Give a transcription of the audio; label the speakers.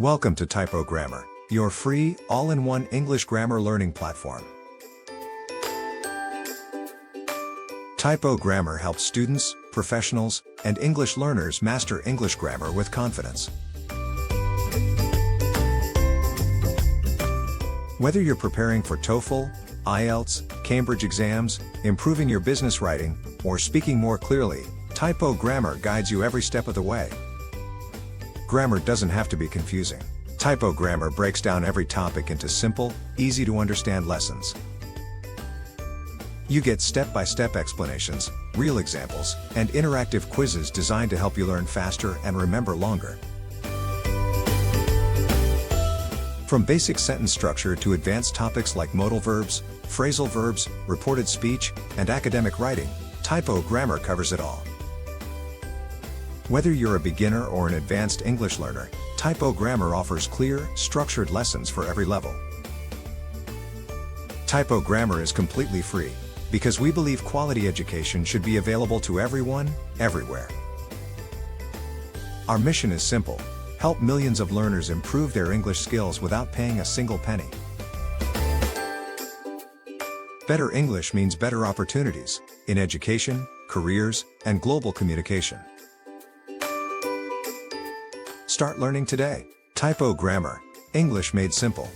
Speaker 1: Welcome to TypoGrammar, your free, all-in-one English grammar learning platform. TypoGrammar helps students, professionals, and English learners master English grammar with confidence. Whether you're preparing for TOEFL, IELTS, Cambridge exams, improving your business writing, or speaking more clearly, TypoGrammar guides you every step of the way. Grammar doesn't have to be confusing. TypoGrammar breaks down every topic into simple, easy-to-understand lessons. You get step-by-step explanations, real examples, and interactive quizzes designed to help you learn faster and remember longer. From basic sentence structure to advanced topics like modal verbs, phrasal verbs, reported speech, and academic writing, TypoGrammar covers it all. Whether you're a beginner or an advanced English learner, TypoGrammar offers clear, structured lessons for every level. TypoGrammar is completely free, because we believe quality education should be available to everyone, everywhere. Our mission is simple: help millions of learners improve their English skills without paying a single penny. Better English means better opportunities in education, careers, and global communication. Start learning today. TypoGrammar, English made simple.